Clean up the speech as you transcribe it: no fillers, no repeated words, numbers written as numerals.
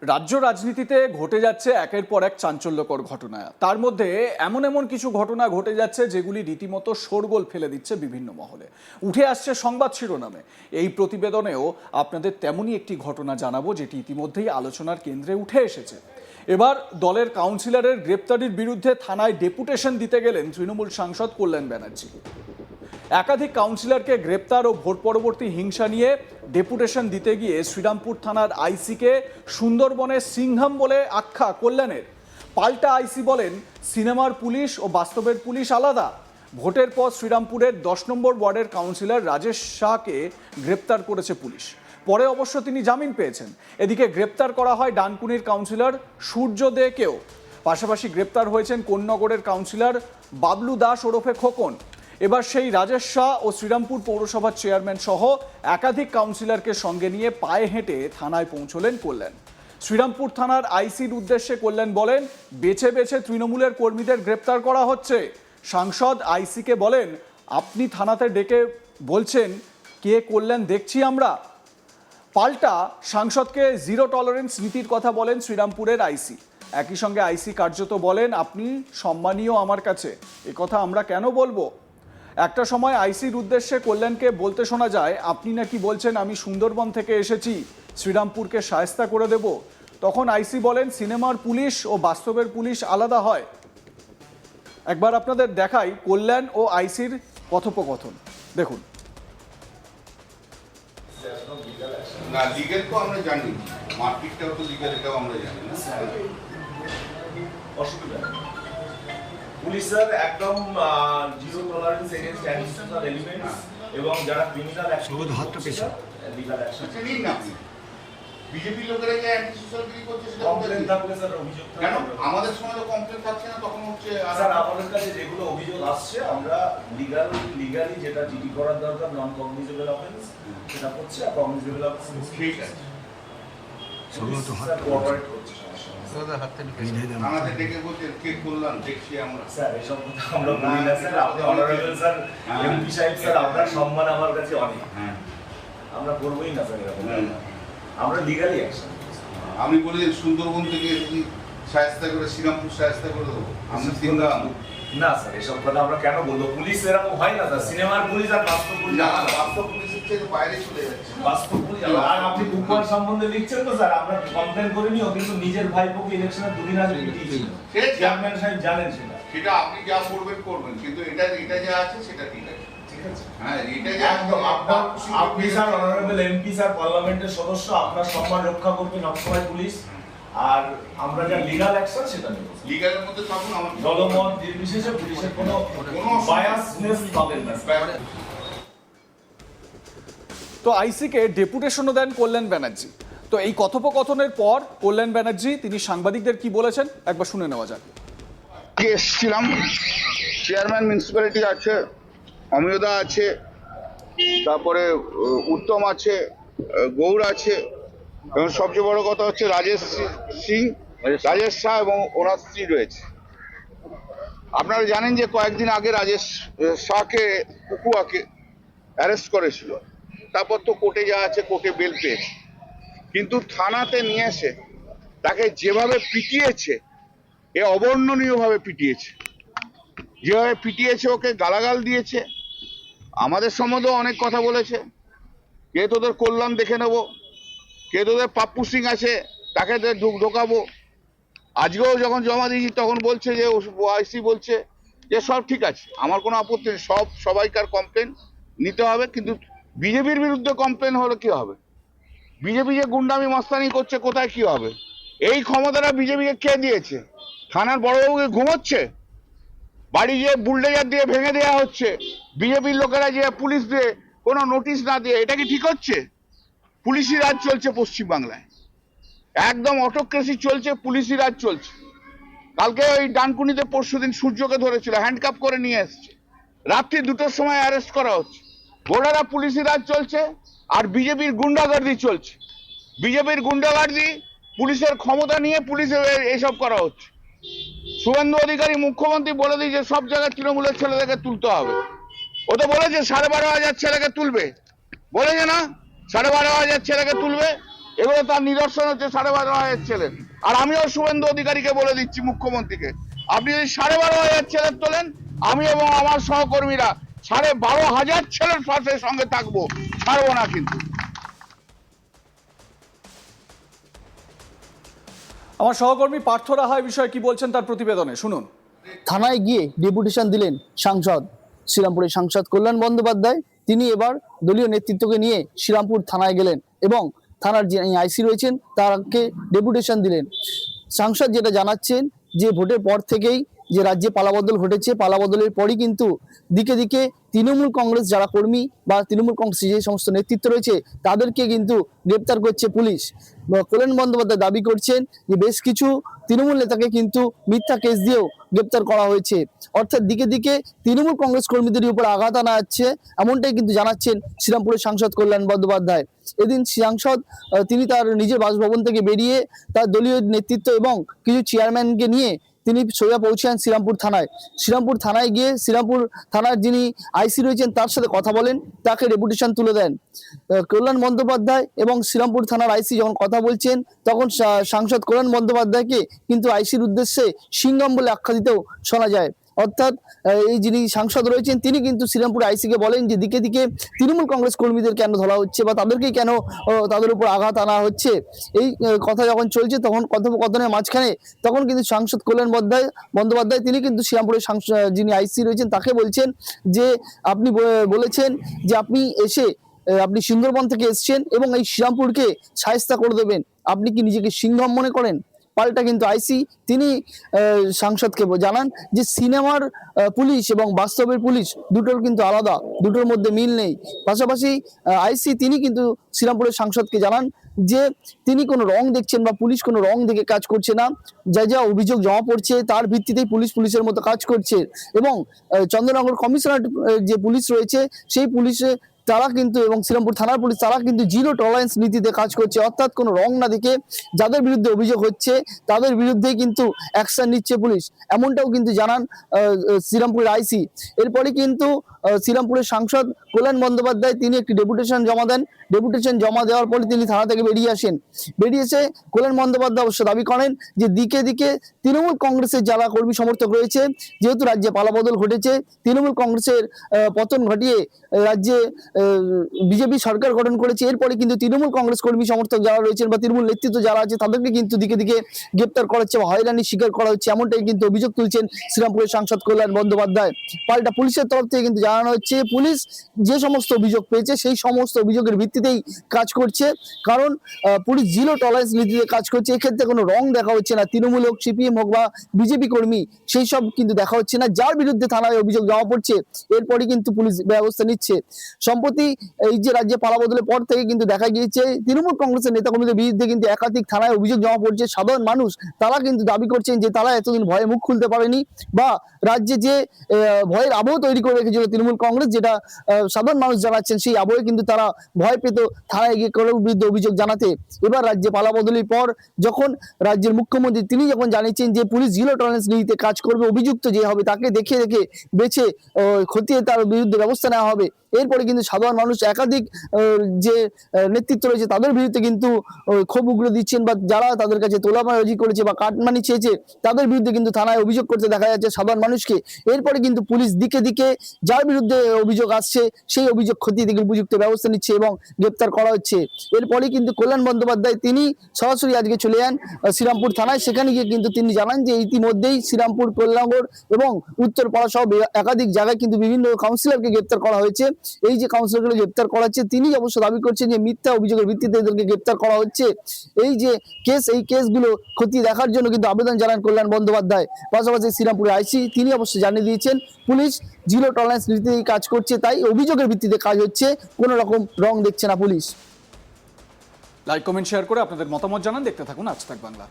রাজ্য রাজনীতিতে ঘটে যাচ্ছে একের পর এক চাঞ্চল্যকর ঘটনা। তার মধ্যে এমন এমন কিছু ঘটনা ঘটে যাচ্ছে যেগুলি রীতিমতো শোরগোল ফেলে দিচ্ছে বিভিন্ন মহলে, উঠে আসছে সংবাদ শিরোনামে। এই প্রতিবেদনেও আপনাদের তেমনই একটি ঘটনা জানাবো, যেটি ইতিমধ্যেই আলোচনার কেন্দ্রে উঠে এসেছে। এবার দলের কাউন্সিলরের গ্রেপ্তারির বিরুদ্ধে থানায় ডেপুটেশন দিতে গেলেন তৃণমূল সাংসদ কল্যাণ ব্যানার্জি। একাধিক কাউন্সিলরকে গ্রেপ্তার ও ভোট পরবর্তী হিংসা নিয়ে ডেপুটেশন দিতে গিয়ে শ্রীরামপুর থানার আইসিকে সুন্দরবনের সিংহাম বলে আখ্যা কল্যাণের। পাল্টা আইসি বলেন, সিনেমার পুলিশ ও বাস্তবের পুলিশ আলাদা। ভোটের পর শ্রীরামপুরের 10 নম্বর ওয়ার্ডের কাউন্সিলর রাজেশ শাহকে গ্রেপ্তার করেছে পুলিশ। পরে অবশ্য তিনি জামিন পেয়েছেন। এদিকে গ্রেপ্তার করা হয় ডানকুনির কাউন্সিলর সূর্য দেকেও। পাশাপাশি গ্রেপ্তার হয়েছেন কোন্নগরের কাউন্সিলর বাবলু দাস ওরফে খোকন। এবার সেই রাজেশ শাহ ও শ্রীরামপুর পৌরসভার চেয়ারম্যান সহ একাধিক কাউন্সিলরকে সঙ্গে নিয়ে পায়ে হেঁটে থানায় পৌঁছলেন কল্যাণ। শ্রীরামপুর থানার আইসির উদ্দেশ্যে কল্যাণ বলেন, বেছে বেছে তৃণমূলের কর্মীদের গ্রেপ্তার করা হচ্ছে। সাংসদ আইসিকে বলেন, আপনি থানাতে ডেকে বলছেন কে কল্যাণ দেখছি আমরা। পাল্টা সাংসদকে জিরো টলারেন্স নীতির কথা বলেন শ্রীরামপুরের আইসি। একই সঙ্গে আইসি কার্যত বলেন, আপনি সম্মানীয় আমার কাছে, এ কথা আমরা কেন বলবো। একটা সময় আইসির উদ্দেশ্যে কল্যাণকে বলতে শোনা যায়, আপনি নাকি বলছেন আমি সুন্দরবন থেকে এসেছি, শ্রীরামপুরকে শায়েস্তা করে দেব। তখন আইসি বলেন, সিনেমার পুলিশ ও বাস্তবের পুলিশ আলাদা হয়। একবার আপনাদের দেখাই কল্যাণ ও আইসির কথোপকথন, দেখুন। না, লিগ্যাল তো আমরা জানি, মারপিটটাও তো লিগ্যাল, এটাও আমরা জানি না। অসুবিধা পুলিশের একদম জিরো টলারেন্স এগেইনস্ট অ্যানটিসোশাল এলিমেন্টস এবং যারা ক্রিমিনাল অ্যাকশন লিগ্যাল অ্যাকশন নিন না আপনি। বিজেপি লোকেরা যে অ্যান্টি সোশ্যাল গিরি করছে সেটা কমপ্লেন থাকলে স্যার অভিযোগ কেন আমাদের সময় তো কমপ্লেন থাকছে না, তখন হচ্ছে স্যার আমাদের কাছে যেগুলো অভিযোগ আসছে আমরা লিগালি যেটা জিডি করার দরকার নন কগনিজেবল অফেন্স সেটা করছে, আর কগনিজেবল অফেন্স ঠিক আছে। সেগুলো তো হাত কোঅপারেট করছে। আমাদের ডেকে বলছে কে করলাম দেখছি আমরা। স্যার এসব কথা আমরা বলি না স্যার, আপনি অনারেবল স্যার এমপি সাহেব স্যার, আপনার সম্মান আমার কাছে অনেক। হ্যাঁ, আমরা করবোই না স্যার এরকম, আমরা লিগালি অ্যাকশন। আমি বলি যে সুন্দরবন থেকে এসেছি, শায়েস্তা করে শ্রীরামপুর শায়েস্তা করে দেবো আমি সিংহাম। না স্যার এসব কথা আমরা কেন বলবো, পুলিশ এরকম হয় না স্যার, সিনেমার পুলিশ আর বাস্তব পুলিশ না, আলাদা। বাস্তব পুলিশের থেকে বাইরে চলে যাচ্ছে। বাস্তব পুলিশ আলাদা। আর আপনি উপহার সম্বন্ধে লিখছেন তো স্যার, আমরা কমপ্লেন করিনি, ও কিন্তু নিজের ভাইপোকে ইলেকশনের দুদিন আগে পিটিয়েছিল। চেয়ারম্যান সাহেব জানেন সেটা। সেটা আপনি যা করবেন করবেন, কিন্তু এটা যা আছে সেটা ঠিক আছে। ঠিক আছে হ্যাঁ, এটা যা একদম আপনি স্যার অনারেবল এমপি স্যার, পার্লামেন্টের সদস্য, আপনার সম্মান রক্ষা করবেন সবসময় পুলিশ। আর আমরা যা লিগাল অ্যাকশন সেটা নেব। লিগালের মধ্যে থাকুন, আমার দলমত নির্বিশেষে পুলিশের কোনো বায়াসনেস পাবেন না। তো আইসিকে ডেপুটেশনও দেন কল্যাণ ব্যানার্জি। তো এই কথোপকথনের পর কল্যাণ ব্যানার্জি তিনি সাংবাদিকদের কি বলেছেন একবার শুনে নেওয়া যাক। এসেছিলাম, চেয়ারম্যান মিউনিসিপ্যালিটি আছে, অমিয়দা আছে, তারপরে উত্তম আছে, গৌর আছে, এবং সবচেয়ে বড় কথা হচ্ছে রাজেশ শাহ এবং ওনার স্ত্রী রয়েছে। আপনারা জানেন যে কয়েকদিন আগে রাজেশ শাহকে কুকুয়াকে অ্যারেস্ট করেছিল, তারপর তো কোর্টে যা আছে কোর্টে বেল পেয়েছে, কিন্তু থানাতে নিয়ে এসে তাকে যেভাবে পিটিয়েছে, এ অবর্ণনীয়ভাবে পিটিয়েছে। যেভাবে পিটিয়েছে, ওকে গালাগাল দিয়েছে, আমাদের সম্বন্ধেও অনেক কথা বলেছে, কে তোদের কল্যাণ দেখে নেব, কে তোদের পাপ্পু সিং আছে তাকে ঢোকাবো। আজকেও যখন জমা দিয়েছি তখন বলছে যে আইসি বলছে যে সব ঠিক আছে, আমার কোনো আপত্তি নেই, সবাইকার কমপ্লেন নিতে হবে, কিন্তু বিজেপির বিরুদ্ধে কমপ্লেন হলে কি হবে? বিজেপি যে গুন্ডামি মস্তানি করছে, কোথায় কি হবে? এই ক্ষমতাটা বিজেপিকে কে দিয়েছে? থানার বড়বাবুকে ঘুমোচ্ছে, বাড়ি যে বুলডোজার দিয়ে ভেঙে দেওয়া হচ্ছে, বিজেপির লোকেরা যে পুলিশ দিয়ে কোনো নোটিশ না দিয়ে, এটা কি ঠিক হচ্ছে? পুলিশি রাজ চলছে পশ্চিমবাংলায়, একদম অটোক্রেসি চলছে, পুলিশি রাজ চলছে। কালকে ওই ডানকুনিতে পরশুদিন সূর্যকে ধরেছিল, হ্যান্ডকাপ করে নিয়ে এসছে, রাত্রি 2টোর সময় অ্যারেস্ট করা হচ্ছে। গোড়ারা পুলিশি রাজ চলছে, আর বিজেপির গুন্ডাগার্দি চলছে। বিজেপির গুন্ডাগার্দি, পুলিশের ক্ষমতা নিয়ে পুলিশের এইসব করা হচ্ছে। শুভেন্দু অধিকারী মুখ্যমন্ত্রী বলে দিয়েছে সব জায়গায় তৃণমূলের ছেলেদেরকে তুলতে হবে। ও তো বলেছে 12,500 ছেলেকে তুলবে, বলেছে না 12,500 ছেলেকে তুলবে। এগুলো তার নিদর্শন হচ্ছে 12,500 ছেলের। আর আমিও শুভেন্দু অধিকারীকে বলে দিচ্ছি, মুখ্যমন্ত্রীকে, আপনি যদি 12,500 ছেলের তোলেন, আমি এবং আমার সহকর্মীরা 12,500 ছেলের পাশে সঙ্গে থাকবো, ছাড়বো না কিন্তু। আমার সহকর্মী পার্থ রাহা এই বিষয়ে কি বলছেন তার প্রতিবেদনে শুনুন। থানায় গিয়ে ডেপুটেশন দিলেন সাংসদ, শ্রীরামপুরের সাংসদ কল্যাণ বন্দ্যোপাধ্যায়। তিনি এবার দলীয় নেতৃত্বকে নিয়ে শ্রীরামপুর থানায় গেলেন এবং থানার যে আইসি রয়েছেন তাকে ডেপুটেশন দিলেন। সাংসদ যেটা জানাচ্ছেন যে ভোটের পর থেকেই যে রাজ্যে পালাবদল ঘটেছে, পালাবদলের পরই কিন্তু দিকে দিকে তৃণমূল কংগ্রেস যারা কর্মী বা তৃণমূল কংগ্রেস যে সমস্ত নেতৃত্ব রয়েছে তাদেরকে কিন্তু গ্রেপ্তার করছে পুলিশ। কল্যাণ বন্দ্যোপাধ্যায় দাবি করছেন যে বেশ কিছু তৃণমূল নেতাকে কিন্তু মিথ্যা কেস দিয়েও গ্রেপ্তার করা হয়েছে, অর্থাৎ দিকে দিকে তৃণমূল কংগ্রেস কর্মীদের উপর আঘাত আনা হচ্ছে, এমনটাই কিন্তু জানাচ্ছেন শ্রীরামপুরের সাংসদ কল্যাণ বন্দ্যোপাধ্যায়। এদিন সাংসদ তিনি তার নিজের বাসভবন থেকে বেরিয়ে তার দলীয় নেতৃত্ব এবং কিছু চেয়ারম্যানকে নিয়ে তিনি সোজা পৌঁছান শ্রীরামপুর থানায়। শ্রীরামপুর থানায় গিয়ে শ্রীরামপুর থানার যিনি আইসি রয়েছেন তার সাথে কথা বলেন, তাকে ডেপুটেশন তুলে দেন। কল্যাণ বন্দ্যোপাধ্যায় এবং শ্রীরামপুর থানার আইসি যখন কথা বলছেন তখন সাংসদ কল্যাণ বন্দ্যোপাধ্যায়কে কিন্তু আইসির উদ্দেশ্যে সিংঘম বলে আখ্যা দিতেও শোনা যায়। অর্থাৎ এই যিনি সাংসদ রয়েছেন তিনি কিন্তু শ্রীরামপুর আইসিকে বলেন যে দিকে দিকে তৃণমূল কংগ্রেস কর্মীদের কেন ধরা হচ্ছে বা তাদেরকেই কেন তাদের উপর আঘাত আনা হচ্ছে। এই কথা যখন চলছে তখন কথোপকথনের মাঝখানে তখন কিন্তু সাংসদ কল্যাণ বন্দ্যোপাধ্যায় তিনি কিন্তু শ্রীরামপুরের যিনি আইসি রয়েছেন তাকে বলছেন যে আপনি বলেছেন যে আপনি এসে আপনি সুন্দরবন থেকে এসছেন এবং এই শ্রীরামপুরকে শায়েস্তা করে দেবেন, আপনি কি নিজেকে সিংঘম মনে করেন? পাল্টা কিন্তু আইসি তিনি সাংসদকে জানান যে সিনেমার পুলিশ এবং বাস্তবের পুলিশ দুটোর কিন্তু আলাদা, দুটোর মধ্যে মিল নেই। পাশাপাশি আইসি তিনি কিন্তু শ্রীরামপুরের সাংসদকে জানান যে তিনি কোনো রং দেখছেন বা পুলিশ কোনো রং দেখে কাজ করছে না, যা যা অভিযোগ জমা পড়ছে তার ভিত্তিতেই পুলিশের মতো কাজ করছে। এবং চন্দ্রনগর কমিশনার যে পুলিশ রয়েছে সেই পুলিশে তারা কিন্তু এবং শ্রীরামপুর থানার পুলিশ তারা কিন্তু জিরো টলারেন্স নীতিতে কাজ করছে, অর্থাৎ কোনো রং না দেখে যাদের বিরুদ্ধে অভিযোগ হচ্ছে তাদের বিরুদ্ধেই কিন্তু অ্যাকশন নিচ্ছে পুলিশ, এমনটাও কিন্তু জানান শ্রীরামপুরের আইসি। এরপরে কিন্তু শ্রীরামপুরের সাংসদ কল্যাণ বন্দ্যোপাধ্যায় তিনি একটি ডেপুটেশন জমা দেন। ডেপুটেশন জমা দেওয়ার পরে তিনি থানা থেকে বেরিয়ে আসেন। বেরিয়ে এসে কল্যাণ বন্দ্যোপাধ্যায় অবশ্য দাবি করেন যে দিকে দিকে তৃণমূল কংগ্রেসের যারা কর্মী সমর্থক রয়েছে, যেহেতু রাজ্যে পালাবদল ঘটেছে, তৃণমূল কংগ্রেসের পতন ঘটিয়ে রাজ্যে বিজেপি সরকার গঠন করেছে, এরপরে কিন্তু তৃণমূল কংগ্রেস কর্মী সমর্থক যারা রয়েছেন বা তৃণমূল নেতৃত্ব যারা আছে তাদেরকে কিন্তু দিকে দিকে গ্রেপ্তার করা হচ্ছে বা হয়রানির শিকার করা হচ্ছে, এমনটাই কিন্তু অভিযোগ তুলছেন শ্রীরামপুরের সাংসদ কল্যাণ বন্দ্যোপাধ্যায়। পাল্টা পুলিশের তরফ থেকে কিন্তু জানানো হচ্ছে পুলিশ যে সমস্ত অভিযোগ পেয়েছে সেই সমস্ত অভিযোগের ভিত্তিতেই কাজ করছে, কারণ পুলিশ জিরো টলারেন্স নীতিতে কাজ করছে। এক্ষেত্রে কোনো রং দেখা হচ্ছে না, তৃণমূল হোক, সিপিএম হোক বা বিজেপি কর্মী সেই সব কিন্তু দেখা হচ্ছে না। যার বিরুদ্ধে থানায় অভিযোগ জমা পড়ছে এরপরই কিন্তু পুলিশ ব্যবস্থা নিচ্ছে। সম্প্রতি এই যে রাজ্যে পালাবদলের পর থেকে কিন্তু দেখা গিয়েছে তৃণমূল কংগ্রেসের নেতাকর্মীদের বিরুদ্ধে কিন্তু একাধিক থানায় অভিযোগ জমা পড়ছে। সাধারণ মানুষ তারা কিন্তু দাবি করছেন যে তারা এতদিন ভয়ে মুখ খুলতে পারেনি বা রাজ্যে যে ভয়ের আবহ তৈরি করে রেখেছিল তৃণমূল কংগ্রেস, যেটা সাধারণ মানুষ জানাচ্ছেন সেই আবহে কিন্তু তারা ভয় পেত থানায় গিয়ে কারোর বিরুদ্ধে অভিযোগ জানাতে। এবার রাজ্যে পালাবদলের পর যখন রাজ্যের মুখ্যমন্ত্রী তিনি যখন জানিয়েছেন যে পুলিশ জিরো টলারেন্স নীতিতে কাজ করবে, অভিযুক্ত যে হবে তাকে দেখে দেখে বেছে খতিয়ে তার বিরুদ্ধে ব্যবস্থা নেওয়া হবে, এরপরে কিন্তু সাধারণ মানুষ একাধিক যে নেতৃত্ব রয়েছে তাদের বিরুদ্ধে কিন্তু ক্ষোভ উগড়ে দিচ্ছেন বা যারা তাদের কাছে তোলাবাজি করেছে বা কাটমানি চেয়েছে তাদের বিরুদ্ধে কিন্তু থানায় অভিযোগ করতে দেখা যাচ্ছে সাধারণ মানুষকে। এরপরে কিন্তু পুলিশ দিকে দিকে যার বিরুদ্ধে অভিযোগ আসছে সেই অভিযোগ খতিয়ে দেখে উপযুক্ত ব্যবস্থা নিচ্ছে এবং গ্রেপ্তার করা হচ্ছে। এরপরে কিন্তু কল্যাণ বন্দ্যোপাধ্যায় তিনি সরাসরি আজকে চলে যান শ্রীরামপুর থানায়। সেখানে গিয়ে কিন্তু তিনি জানান যে ইতিমধ্যেই শ্রীরামপুর, কল্যাণগড় এবং উত্তরপাড়া সহ একাধিক জায়গায় কিন্তু বিভিন্ন কাউন্সিলরকে গ্রেপ্তার করা হয়েছে। এই যে কাউন্সিলরগুলো গ্রেপ্তার করা হচ্ছে তিনি অবশ্য দাবি করছেন যে মিথ্যা অভিযোগের ভিত্তিতে এদেরকে গ্রেপ্তার করা হচ্ছে। এই যে কেস, এই কেসগুলো খতিয়ে দেখার জন্য কিন্তু আবেদন জানান কল্যাণ বন্দ্যোপাধ্যায়। পাশাপাশি শ্রীরামপুরের আইসি তিনি অবশ্য জানিয়ে দিয়েছেন পুলিশ জিরো টলারেন্স নীতিতেই কাজ করছে, তাই অভিযোগের ভিত্তিতে কাজ হচ্ছে, কোনো রকম রং দেখছে না পুলিশ। লাইক, কমেন্ট, শেয়ার করে আপনাদের মতামত জানান। দেখতে থাকুন আজ তাক বাংলা।